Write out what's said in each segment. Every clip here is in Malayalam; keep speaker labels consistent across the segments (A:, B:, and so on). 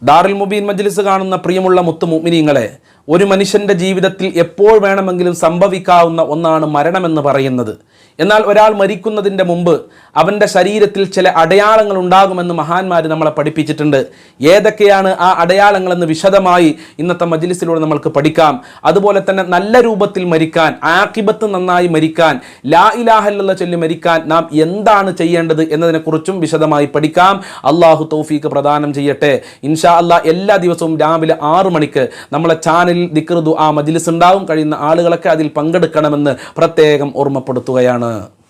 A: ദാറുൽ മുബീൻ മജ്ലിസ് കാണുന്ന പ്രിയമുള്ള മുത്തു മുഅ്മിനീങ്ങളെ, ഒരു മനുഷ്യൻ്റെ ജീവിതത്തിൽ എപ്പോൾ വേണമെങ്കിലും സംഭവിക്കാവുന്ന ഒന്നാണ് മരണമെന്ന് പറയുന്നത്. എന്നാൽ ഒരാൾ മരിക്കുന്നതിൻ്റെ മുമ്പ് അവൻ്റെ ശരീരത്തിൽ ചില അടയാളങ്ങൾ ഉണ്ടാകുമെന്ന് മഹാന്മാർ നമ്മളെ പഠിപ്പിച്ചിട്ടുണ്ട്. ഏതൊക്കെയാണ് ആ അടയാളങ്ങളെന്ന് വിശദമായി ഇന്നത്തെ മജ്ലിസിലൂടെ നമ്മൾക്ക് പഠിക്കാം. അതുപോലെ തന്നെ നല്ല രൂപത്തിൽ മരിക്കാൻ, ആഖിബത്ത് നന്നായി മരിക്കാൻ, ലാ ഇലാഹ ഇല്ലല്ലാഹ് ചൊല്ലി മരിക്കാൻ നാം എന്താണ് ചെയ്യേണ്ടത് എന്നതിനെക്കുറിച്ചും വിശദമായി പഠിക്കാം. അള്ളാഹു തൗഫീഖ് പ്രദാനം ചെയ്യട്ടെ. ഇൻഷാ അല്ലാഹ് എല്ലാ ദിവസവും രാവിലെ 6 മണിക്ക് നമ്മളെ ചാനലിൽ ദിക്ർ ദുആ മജ്ലിസ് ഉണ്ടാവും. കഴിയുന്ന ആളുകളൊക്കെ അതിൽ പങ്കെടുക്കണമെന്ന് പ്രത്യേകം ഓർമ്മപ്പെടുത്തുകയാണ്.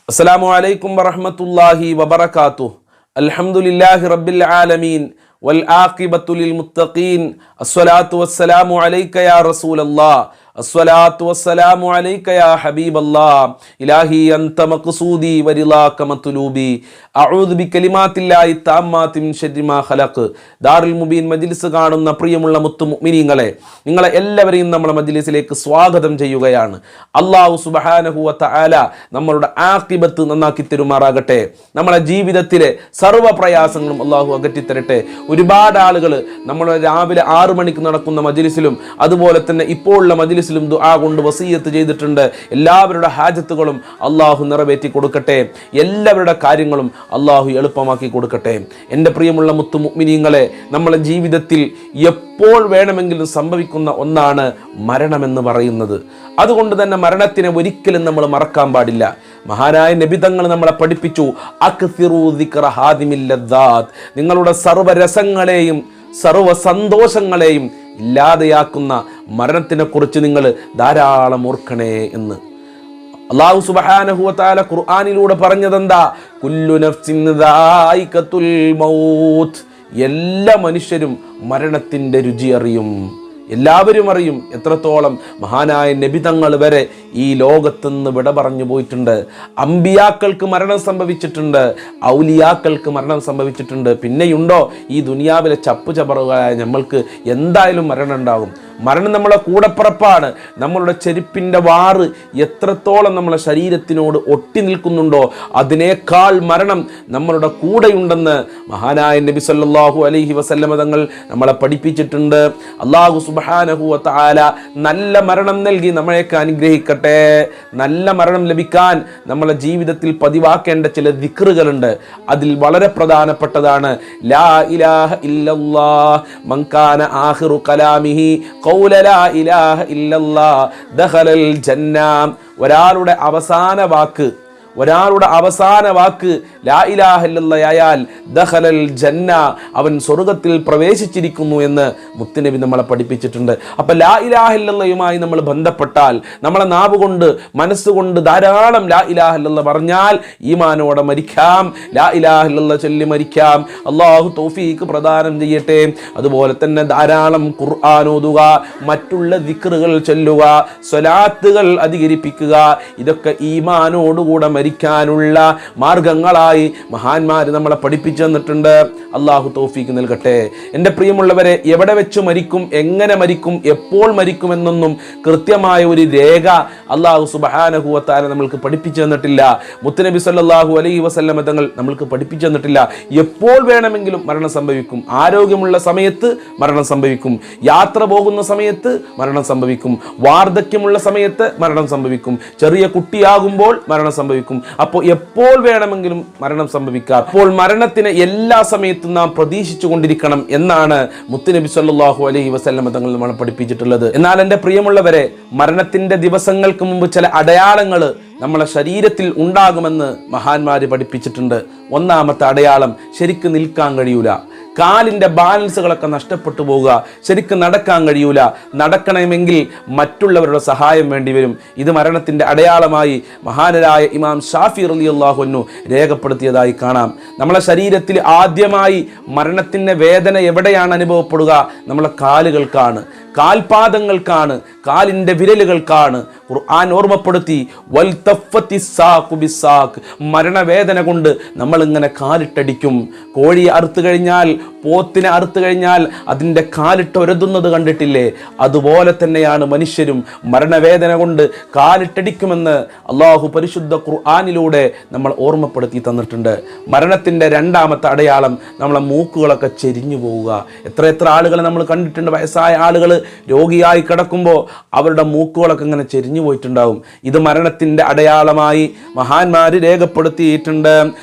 A: അസ്സലാമു അലൈക്കും വറഹ്മത്തുള്ളാഹി വബറകാതുഹു. അൽഹംദുലില്ലാഹി റബ്ബിൽ ആലമീൻ വൽ ആഖിബത്തു ലിൽ മുത്തഖീൻ. അസ്സലാത്തു വസ്സലാമു അലൈക യാ റസൂലല്ലാഹ്. അസ്സലാത്തു വസ്സലാമു അലൈക യാ ഹബീബല്ലാഹ്. ഇലാഹി അൻത മഖ്സൂദി വരിളാക മത്ലൂബി. അഊദു ബികലിമാത്തില്ലാഹി തമ്മാതി മിൻ ശർരി മാ ഖലഖ്. ദാറുൽ മുബീൻ മജ്ലിസ് കാണുന്ന പ്രിയമുള്ള മുത്തു മുഅ്മിനീങ്ങളെ, നിങ്ങളെ എല്ലാവരെയും നമ്മുടെ മജ്ലിസിലേക്ക് സ്വാഗതം ചെയ്യുകയാണ്. അല്ലാഹു സുബ്ഹാനഹു വ തആല നമ്മളുടെ ആഖിബത്ത് നന്നാക്കി തരുമാറാകട്ടെ. നമ്മുടെ ജീവിതത്തിലെ സർവ്വ പ്രയാസങ്ങളും അല്ലാഹു അകറ്റിത്തരട്ടെ. ഒരുപാട് ആളുകൾ നമ്മൾ രാവിലെ 6 മണിക്ക് നടക്കുന്ന മജ്ലിസിലും അതുപോലെ തന്നെ ഇപ്പോൾ ഉള്ള മജ്ലിസിലും ദുആ കൊണ്ട് വസിയത്ത് ചെയ്തിട്ടുണ്ട്. എല്ലാവരുടെ ഹാജത്തുകളും അല്ലാഹു നിറവേറ്റി കൊടുക്കട്ടെ. എല്ലാവരുടെ കാര്യങ്ങളും അല്ലാഹു എളുപ്പമാക്കി കൊടുക്കട്ടെ. എൻ്റെ പ്രിയമുള്ള മുത്തു മുഅ്മിനീങ്ങളെ, നമ്മളെ ജീവിതത്തിൽ എപ്പോൾ വേണമെങ്കിലും സംഭവിക്കുന്ന ഒന്നാണ് മരണമെന്ന് പറയുന്നത്. അതുകൊണ്ട് തന്നെ മരണത്തിനെ ഒരിക്കലും നമ്മൾ മറക്കാൻ പാടില്ല. മഹാനായ നബി തങ്ങൾ നമ്മളെ പഠിപ്പിച്ചു, അക്സിറൂ ദിക്റ ഹാദിമിൽ ലദ്ദാത്ത്. നിങ്ങളുടെ സർവ്വരസങ്ങളെയും സർവ്വ സന്തോഷങ്ങളെയും ഇല്ലാതെയാക്കുന്ന മരണത്തിനെ കുറിച്ച് നിങ്ങൾ ധാരാളം ഓർക്കണേ എന്ന് അല്ലാഹു സുബ്ഹാനഹു വ തആല ഖുർആനിലൂടെ പറഞ്ഞതെന്താ? കുല്ലു നഫ്സിൻ ദായിഖത്തുൽ മൗത്ത്. എല്ലാ മനുഷ്യരും മരണത്തിൻ്റെ രുചി അറിയും. എല്ലാവരും അറിയും. എത്രത്തോളം മഹാനായ നബി തങ്ങൾ വരെ ഈ ലോകത്തുനിന്ന് വിട പറഞ്ഞു പോയിട്ടുണ്ട്. അമ്പിയാക്കൾക്ക് മരണം സംഭവിച്ചിട്ടുണ്ട്, ഔലിയാക്കൾക്ക് മരണം സംഭവിച്ചിട്ടുണ്ട്. പിന്നെയുണ്ടോ ഈ ദുനിയാവിലെ ചപ്പു ചവറുകളായ നമ്മൾക്ക് എന്തായാലും മരണം ഉണ്ടാകും. മരണം നമ്മളെ കൂടപ്പിറപ്പാണ്. നമ്മളുടെ ചെരുപ്പിൻ്റെ വാറ് എത്രത്തോളം നമ്മളെ ശരീരത്തിനോട് ഒട്ടി നിൽക്കുന്നുണ്ടോ അതിനേക്കാൾ മരണം നമ്മളുടെ കൂടെയുണ്ടെന്ന് മഹാനായ നബി സല്ലല്ലാഹു അലൈഹി വസല്ലമ തങ്ങൾ നമ്മളെ പഠിപ്പിച്ചിട്ടുണ്ട്. അല്ലാഹു സുബ്ഹാനഹു വ തആല നല്ല മരണം നൽകി നമ്മളെയൊക്കെ അനുഗ്രഹിക്കട്ടെ. നല്ല മരണം ലഭിക്കാൻ നമ്മളെ ജീവിതത്തിൽ പതിവാക്കേണ്ട ചില ദിക്റുകളുണ്ട്. അതിൽ വളരെ പ്രധാനപ്പെട്ടതാണ് ലാ ഇലാഹ ഇല്ലല്ലാഹ് മൻ കാന ആഖിറു കലാമിഹി ഖൗല ലാ ഇലാഹ ഇല്ലല്ലാഹ് ദഖലൽ ജന്ന. ഒരാളുടെ അവസാന വാക്ക് ലാ ഇലാഹ ഇല്ലല്ലാഹ് ആയാൽ ദഖലൽ ജന്ന, അവൻ സ്വർഗ്ഗത്തിൽ പ്രവേശിച്ചിരിക്കുന്നു എന്ന് മുത്തുനബി നമ്മളെ പഠിപ്പിച്ചിട്ടുണ്ട്. അപ്പോൾ ലാ ഇലാഹ ഇല്ലല്ലാഹുമായി നമ്മൾ ബന്ധപ്പെട്ടാൽ, നമ്മളെ നാവ് കൊണ്ട് മനസ്സുകൊണ്ട് ധാരാളം ലാ ഇലാഹ ഇല്ലല്ലാഹ് പറഞ്ഞാൽ ഈമാനോടെ മരിക്കാം. ലാ ഇലാഹ ഇല്ലല്ലാഹ് ചൊല്ലി മരിക്കാം. അല്ലാഹു തൗഫീഖ് പ്രദാനം ചെയ്യട്ടെ. അതുപോലെ തന്നെ ധാരാളം ഖുർആൻ ഓതുക, മറ്റുള്ള ദിക്റുകൾ ചൊല്ലുക, സ്വലാത്തുകൾ അധികരിപ്പിക്കുക. ഇതൊക്കെ ഈമാനോടുകൂടെ മരിക്കാനുള്ള മാർഗങ്ങളായി മഹാന്മാർ നമ്മളെ പഠിപ്പിച്ചു തന്നിട്ടുണ്ട്. അല്ലാഹു തൗഫീഖ് നൽകട്ടെ. എൻ്റെ പ്രിയമുള്ളവരെ, എവിടെ വെച്ച് മരിക്കും, എങ്ങനെ മരിക്കും, എപ്പോൾ മരിക്കുമെന്നൊന്നും കൃത്യമായ ഒരു രേഖ അല്ലാഹു സുബ്ഹാനഹു വ തആല നമ്മൾക്ക് പഠിപ്പിച്ചു തന്നിട്ടില്ല. മുത്തുനബി സല്ലല്ലാഹു അലൈഹി വസല്ലമ തങ്ങൾ നമ്മൾക്ക് പഠിപ്പിച്ചു തന്നിട്ടില്ല. എപ്പോൾ വേണമെങ്കിലും മരണം സംഭവിക്കും. ആരോഗ്യമുള്ള സമയത്ത് മരണം സംഭവിക്കും, യാത്ര പോകുന്ന സമയത്ത് മരണം സംഭവിക്കും, വാർദ്ധക്യമുള്ള സമയത്ത് മരണം സംഭവിക്കും, ചെറിയ കുട്ടിയാകുമ്പോൾ മരണം സംഭവിക്കും. അപ്പോൾ എപ്പോൾ വേണമെങ്കിലും മരണം സംഭവിക്കാം. അപ്പോൾ മരണത്തിന് എല്ലാ സമയത്തും നാം പ്രതീക്ഷിച്ചു കൊണ്ടിരിക്കണം എന്നാണ് മുത്തുനബി സല്ലല്ലാഹു അലൈഹി വസല്ലമ തങ്ങൾ നമ്മളെ പഠിപ്പിച്ചിട്ടുള്ളത്. എന്നാൽ എൻ്റെ പ്രിയമുള്ളവരെ, മരണത്തിന്റെ ദിവസങ്ങൾക്ക് മുമ്പ് ചില അടയാളങ്ങൾ നമ്മളെ ശരീരത്തിൽ ഉണ്ടാകുമെന്ന് മഹാന്മാര് പഠിപ്പിച്ചിട്ടുണ്ട്. ഒന്നാമത്തെ അടയാളം, ശരിക്ക് നിൽക്കാൻ കഴിയൂല. കാലിൻ്റെ ബാലൻസുകളൊക്കെ നഷ്ടപ്പെട്ടു പോവുക, ശരിക്കും നടക്കാൻ കഴിയൂല. നടക്കണമെങ്കിൽ മറ്റുള്ളവരുടെ സഹായം വേണ്ടി വരും. ഇത് മരണത്തിൻ്റെ അടയാളമായി മഹാനരായ ഇമാം ഷാഫി റളിയല്ലാഹു അൻഹു രേഖപ്പെടുത്തിയതായി കാണാം. നമ്മളെ ശരീരത്തിൽ ആദ്യമായി മരണത്തിൻ്റെ വേദന എവിടെയാണ് അനുഭവപ്പെടുക? നമ്മളെ കാലുകൾക്കാണ്. കാൽപാദങ്ങൾക്കാണ്, കാലിൻ്റെ വിരലുകൾക്കാണ്. ഖുർആൻ ഓർമ്മപ്പെടുത്തി, മരണവേദന കൊണ്ട് നമ്മളിങ്ങനെ കാലിട്ടടിക്കും. കോഴിയെ അറുത്തു കഴിഞ്ഞാൽ, പോത്തിനെ അറുത്തു കഴിഞ്ഞാൽ അതിൻ്റെ കാലിട്ട് ഒരതുന്നത് കണ്ടിട്ടില്ലേ? അതുപോലെ തന്നെയാണ് മനുഷ്യരും മരണവേദന കൊണ്ട് കാലിട്ടടിക്കുമെന്ന് അള്ളാഹു പരിശുദ്ധ ഖുർആനിലൂടെ നമ്മൾ ഓർമ്മപ്പെടുത്തി തന്നിട്ടുണ്ട്. മരണത്തിൻ്റെ രണ്ടാമത്തെ അടയാളം നമ്മളെ മൂക്കുകളൊക്കെ ചെരിഞ്ഞു പോവുക. എത്ര ആളുകളെ നമ്മൾ കണ്ടിട്ടുണ്ട്, വയസ്സായ ആളുകൾ രോഗിയായി കിടക്കുമ്പോൾ അവരുടെ മൂക്കുകളൊക്കെ ഇങ്ങനെ ചെരിഞ്ഞു പോയിട്ടുണ്ടാവും. ഇത് മരണത്തിൻ്റെ അടയാളമായി മഹാന്മാർ രേഖപ്പെടുത്തിയിട്ടുണ്ട്.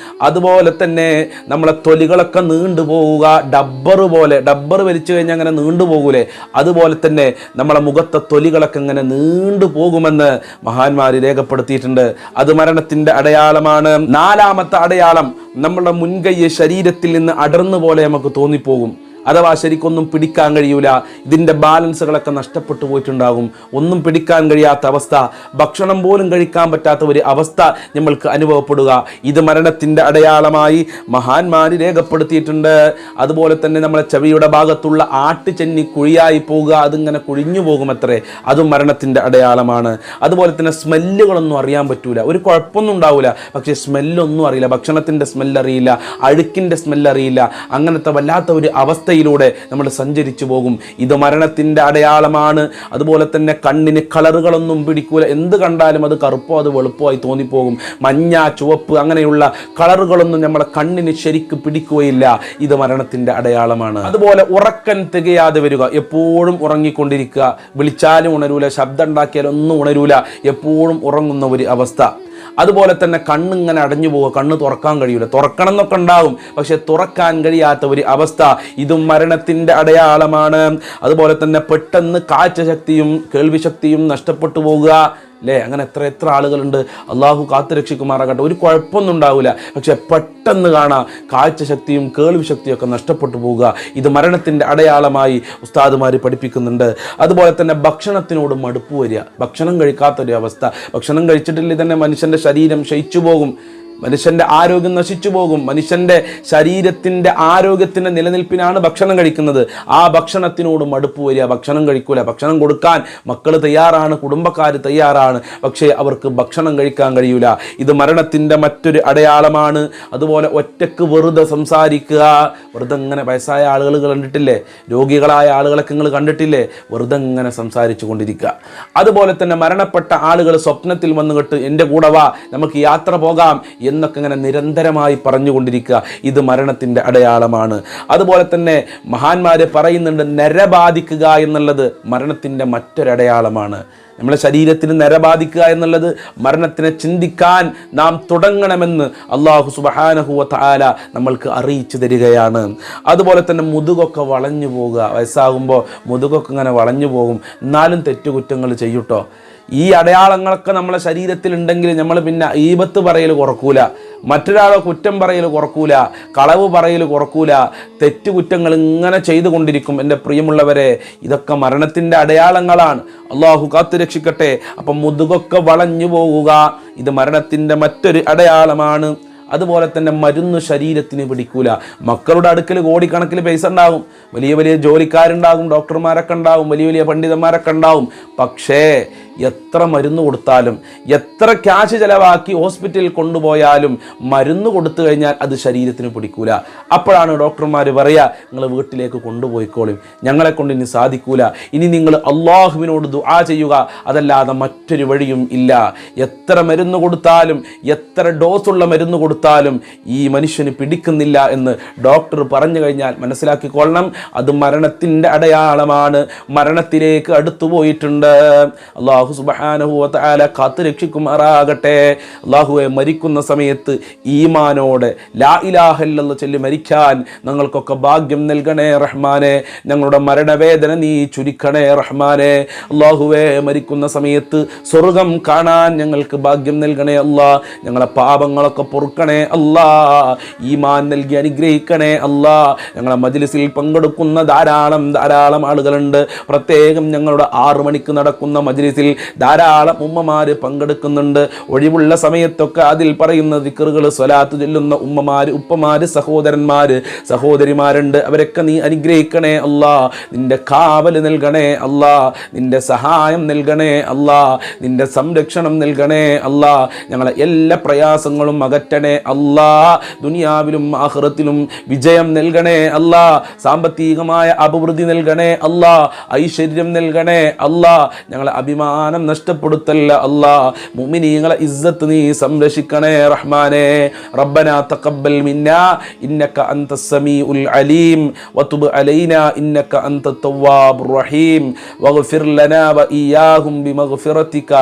A: അതുപോലെ തന്നെ നമ്മളെ തൊലികളൊക്കെ നീണ്ടുപോവുക, ഡബ്ബർ വലിച്ചു കഴിഞ്ഞാൽ അങ്ങനെ നീണ്ടുപോകൂലേ, അതുപോലെ തന്നെ നമ്മളെ മുഖത്തെ തൊലികളൊക്കെ ഇങ്ങനെ നീണ്ടു പോകുമെന്ന് മഹാന്മാർ രേഖപ്പെടുത്തിയിട്ടുണ്ട്. അത് മരണത്തിൻ്റെ അടയാളമാണ്. നാലാമത്തെ അടയാളം, നമ്മുടെ മുൻകൈ ശരീരത്തിൽ നിന്ന് അടർന്നു പോലെ നമുക്ക് തോന്നിപ്പോകും. അഥവാ ശരിക്കൊന്നും പിടിക്കാൻ കഴിയൂല. ഇതിൻ്റെ ബാലൻസുകളൊക്കെ നഷ്ടപ്പെട്ടു പോയിട്ടുണ്ടാകും. ഒന്നും പിടിക്കാൻ കഴിയാത്ത അവസ്ഥ, ഭക്ഷണം പോലും കഴിക്കാൻ പറ്റാത്ത ഒരു അവസ്ഥ നമ്മൾക്ക് അനുഭവപ്പെടുക. ഇത് മരണത്തിൻ്റെ അടയാളമായി മഹാന്മാർ രേഖപ്പെടുത്തിയിട്ടുണ്ട്. അതുപോലെ തന്നെ നമ്മളെ ചെവിയുടെ ഭാഗത്തുള്ള ആട്ടുചെന്നി കുഴിയായി പോവുക, അതിങ്ങനെ കുഴിഞ്ഞു പോകുമത്രേ, അതും മരണത്തിൻ്റെ അടയാളമാണ്. അതുപോലെ തന്നെ സ്മെല്ലുകളൊന്നും അറിയാൻ പറ്റൂല, ഒരു കുഴപ്പമൊന്നും ഉണ്ടാവില്ല, പക്ഷേ സ്മെല്ലൊന്നും അറിയില്ല. ഭക്ഷണത്തിൻ്റെ സ്മെല്ലറിയില്ല, അഴുക്കിൻ്റെ സ്മെല്ലറിയില്ല. അങ്ങനത്തെ വല്ലാത്ത ഒരു അവസ്ഥ യിലൂടെ നമ്മൾ സഞ്ചരിച്ചു പോകും. ഇത് മരണത്തിൻ്റെ അടയാളമാണ്. അതുപോലെ തന്നെ കണ്ണിന് കളറുകളൊന്നും പിടിക്കൂല, എന്ത് കണ്ടാലും അത് കറുപ്പോ അത് വെളുപ്പോ ആയി തോന്നിപ്പോകും. മഞ്ഞ, ചുവപ്പ് അങ്ങനെയുള്ള കളറുകളൊന്നും നമ്മളെ കണ്ണിന് ശരിക്ക് പിടിക്കുകയില്ല. ഇത് മരണത്തിൻ്റെ അടയാളമാണ്. അതുപോലെ ഉറക്കം തികയാതെ വരിക, എപ്പോഴും ഉറങ്ങിക്കൊണ്ടിരിക്കുക, വിളിച്ചാലും ഉണരൂല, ശബ്ദം ഉണ്ടാക്കിയാലും ഒന്നും ഉണരൂല, എപ്പോഴും ഉറങ്ങുന്ന ഒരു അവസ്ഥ. അതുപോലെ തന്നെ കണ്ണിങ്ങനെ അടഞ്ഞു പോവുക, കണ്ണ് തുറക്കാൻ കഴിയൂല, തുറക്കണം എന്നൊക്കെ ഉണ്ടാവും, പക്ഷെ തുറക്കാൻ കഴിയാത്ത ഒരു അവസ്ഥ, ഇതും മരണത്തിൻ്റെ അടയാളമാണ്. അതുപോലെ തന്നെ പെട്ടെന്ന് കാഴ്ചശക്തിയും കേൾവിശക്തിയും നഷ്ടപ്പെട്ടു പോകുക, അല്ലേ? അങ്ങനെ എത്ര ആളുകളുണ്ട്. അള്ളാഹു കാത്തുരക്ഷിക്കുമാറാകട്ടെ. ഒരു കുഴപ്പമൊന്നും ഉണ്ടാവില്ല, പക്ഷെ പെട്ടെന്ന് കാണാം കാഴ്ചശക്തിയും കേൾവിശക്തിയും ഒക്കെ നഷ്ടപ്പെട്ടു പോവുക. ഇത് മരണത്തിൻ്റെ അടയാളമായി ഉസ്താദുമാർ പഠിപ്പിക്കുന്നുണ്ട്. അതുപോലെ തന്നെ ഭക്ഷണത്തിനോട് മടുപ്പ് വരിക, ഭക്ഷണം കഴിക്കാത്തൊരു അവസ്ഥ. ഭക്ഷണം കഴിച്ചിട്ടില്ലേ തന്നെ മനുഷ്യൻ്റെ ശരീരം ക്ഷയിച്ചു പോകും, മനുഷ്യൻ്റെ ആരോഗ്യം നശിച്ചു പോകും. മനുഷ്യൻ്റെ ശരീരത്തിൻ്റെ ആരോഗ്യത്തിൻ്റെ നിലനിൽപ്പിനാണ് ഭക്ഷണം കഴിക്കുന്നത്. ആ ഭക്ഷണത്തിനോട് മടുപ്പ് വരിക, ഭക്ഷണം കഴിക്കൂല. ഭക്ഷണം കൊടുക്കാൻ മക്കൾ തയ്യാറാണ്, കുടുംബക്കാർ തയ്യാറാണ്, പക്ഷേ അവർക്ക് ഭക്ഷണം കഴിക്കാൻ കഴിയൂല. ഇത് മരണത്തിൻ്റെ മറ്റൊരു അടയാളമാണ്. അതുപോലെ ഒറ്റക്ക് വെറുതെ സംസാരിക്കുക, വെറുതെ ഇങ്ങനെ വയസ്സായ ആളുകൾ കണ്ടിട്ടില്ലേ, രോഗികളായ ആളുകളൊക്കെ നിങ്ങൾ കണ്ടിട്ടില്ലേ, വെറുതെ ഇങ്ങനെ സംസാരിച്ചു കൊണ്ടിരിക്കുക. അതുപോലെ തന്നെ മരണപ്പെട്ട ആളുകൾ സ്വപ്നത്തിൽ വന്നുകിട്ട് എൻ്റെ കൂടെ വാ, നമുക്ക് യാത്ര പോകാം എന്നൊക്കെ ഇങ്ങനെ നിരന്തരമായി പറഞ്ഞുകൊണ്ടിരിക്കുക. ഇത് മരണത്തിൻ്റെ അടയാളമാണ്. അതുപോലെ തന്നെ മഹാന്മാര് പറയുന്നുണ്ട്, നരബാധിക്കുക എന്നുള്ളത് മരണത്തിൻ്റെ മറ്റൊരടയാളമാണ്. നമ്മളെ ശരീരത്തിന് നരബാധിക്കുക എന്നുള്ളത് മരണത്തിനെ ചിന്തിക്കാൻ നാം തുടങ്ങണമെന്ന് അല്ലാഹു സുബ്ഹാനഹു വ തആല നമ്മൾക്ക് അറിയിച്ചു തരികയാണ്. അതുപോലെ തന്നെ മുതുകൊക്കെ വളഞ്ഞു പോകുക, വയസ്സാകുമ്പോൾ മുതുകൊക്കെ ഇങ്ങനെ വളഞ്ഞു പോകും, എന്നാലും തെറ്റുകുറ്റങ്ങൾ ചെയ്യൂട്ടോ. ഈ അടയാളങ്ങളൊക്കെ നമ്മളെ ശരീരത്തിലുണ്ടെങ്കിൽ നമ്മൾ പിന്നെ ഈബത്ത് പറയൽ കുറക്കൂല, മറ്റൊരാളെ കുറ്റം പറയൽ കുറക്കൂല, കളവ് പറയൽ കുറക്കൂല, തെറ്റുകുറ്റങ്ങൾ ഇങ്ങനെ ചെയ്തുകൊണ്ടിരിക്കും. എൻ്റെ പ്രിയമുള്ളവരെ, ഇതൊക്കെ മരണത്തിൻ്റെ അടയാളങ്ങളാണ്. അള്ളാഹു കാത്തുരക്ഷിക്കട്ടെ. അപ്പം മുതുകൊക്കെ വളഞ്ഞു പോവുക, ഇത് മരണത്തിൻ്റെ മറ്റൊരു അടയാളമാണ്. അതുപോലെ തന്നെ മരുന്ന് ശരീരത്തിന് പിടിക്കൂല. മക്കളുടെ അടുക്കൽ കോടിക്കണക്കിന് പൈസ ഉണ്ടാകും, വലിയ വലിയ ജോലിക്കാരുണ്ടാകും, ഡോക്ടർമാരൊക്കെ ഉണ്ടാകും, വലിയ വലിയ പണ്ഡിതന്മാരൊക്കെ ഉണ്ടാവും, പക്ഷേ എത്ര മരുന്ന് കൊടുത്താലും എത്ര ക്യാഷ് ചിലവാക്കി ഹോസ്പിറ്റലിൽ കൊണ്ടുപോയാലും മരുന്ന് കൊടുത്തു കഴിഞ്ഞാൽ അത് ശരീരത്തിന് പിടിക്കൂല. അപ്പോഴാണ് ഡോക്ടർമാർ പറയുക, നിങ്ങൾ വീട്ടിലേക്ക് കൊണ്ടുപോയിക്കോളും, ഞങ്ങളെ കൊണ്ട് ഇനി സാധിക്കൂല, ഇനി നിങ്ങൾ അള്ളാഹുവിനോട് ദുആ ചെയ്യുക, അതല്ലാതെ മറ്റൊരു വഴിയും ഇല്ല. എത്ര മരുന്ന് കൊടുത്താലും എത്ര ഡോസുള്ള മരുന്ന് കൊടുത്താലും ഈ മനുഷ്യന് പിടിക്കുന്നില്ല എന്ന് ഡോക്ടർ പറഞ്ഞു കഴിഞ്ഞാൽ മനസ്സിലാക്കിക്കൊള്ളണം, അത് മരണത്തിൻ്റെ അടയാളമാണ്. മരണത്തിലേക്ക് അടുത്തു പോയിട്ടുണ്ട്. അള്ളാഹു സുബ്ഹാനഹു വ തആല കാത്തു രക്ഷിക്കുമാറാകട്ടെ. അള്ളാഹുവെ, മരിക്കുന്ന സമയത്ത് ഈമാനോടെ ലാ ഇലാഹ ഇല്ലല്ലാഹ് ചൊല്ലി മരിക്കാൻ ഞങ്ങൾക്കൊക്കെ ഭാഗ്യം നൽകണേ റഹ്മാനെ. ഞങ്ങളുടെ മരണവേദന നീ ചുരുക്കണേ റഹ്മാനെ. അള്ളാഹുവെ, മരിക്കുന്ന സമയത്ത് സ്വർഗം കാണാൻ ഞങ്ങൾക്ക് ഭാഗ്യം നൽകണേ അല്ലാ. ഞങ്ങളെ പാപങ്ങളൊക്കെ പൊറുക്കണേ അല്ലാ. ഈമാൻ നൽകി അനുഗ്രഹിക്കണേ അല്ലാ. ഞങ്ങളെ മജ്ലിസിൽ പങ്കെടുക്കുന്ന ധാരാളം ആളുകളുണ്ട്. പ്രത്യേകം ഞങ്ങളുടെ 6 മണിക്ക് നടക്കുന്ന മജ്ലിസിൽ ധാരാളം ഉമ്മമാര് പങ്കെടുക്കുന്നുണ്ട്. ഒഴിവുള്ള സമയത്തൊക്കെ അതിൽ പറയുന്ന ദിക്റുകൾ, സ്വലാത്ത് ചൊല്ലുന്ന ഉമ്മമാര്, ഉപ്പമാര്, സഹോദരന്മാര്, സഹോദരിമാരുണ്ട്. അവരൊക്കെ നീ അനുഗ്രഹിക്കണേ അല്ലാ, നിന്റെ കാവൽ നൽകണേ അല്ലാ, നിന്റെ സഹായം നൽകണേ അല്ലാ, നിന്റെ സംരക്ഷണം നൽകണേ അല്ലാ, ഞങ്ങളെ എല്ലാ പ്രയാസങ്ങളും അകറ്റണേ അല്ലാ, ദുനിയാവിലും ആഖിറത്തിലും വിജയം നൽകണേ അല്ലാ, സാമ്പത്തികമായ അഭിവൃദ്ധി നൽകണേ അല്ലാ, ഐശ്വര്യം നൽകണേ അല്ലാ, ഞങ്ങളെ അഭിമാനം നഷ്ടപ്പെടുത്തല്ല അല്ലാ, മുഅ്മിനീങ്ങളെ ഇസ്സത്ത് നീ സംരക്ഷിക്കണേ റഹ്മാനേ. റബ്ബനാ തഖബ്ബൽ മിന്നാ ഇന്നക അൻതസ് സമീഉൽ അലീം വതുബ് അലൈനാ ഇന്നക അൻതത് തവ്വാബുർ റഹീം വഗ്ഫിർ ലനാ വഇയ്യാഹും ബിമഗ്ഫിറതിക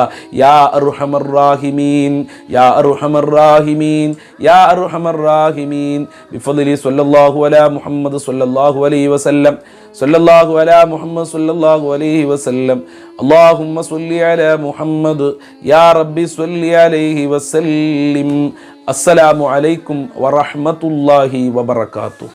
A: യാ അർഹമർ റാഹിമീൻ യാ അർഹമർ റാഹിമീൻ യാ അർഹമർ റാഹിമീൻ ബിഫദ്ലി സ്വല്ലല്ലാഹു അലാ മുഹമ്മദ് സ്വല്ലല്ലാഹു അലൈഹി വസല്ലം സ്വല്ലല്ലാഹു അലാ മുഹമ്മദ് സ്വല്ലല്ലാഹു അലൈഹി വസല്ലം അല്ലാഹുമ്മ സ്വല്ലി അലാ മുഹമ്മദ് യാ റബ്ബി സ്വല്ലി അലൈഹി വസല്ലിം. അസ്സലാമു അലൈക്കും വറഹ്മത്തുള്ളാഹി വബറകാതുഹു.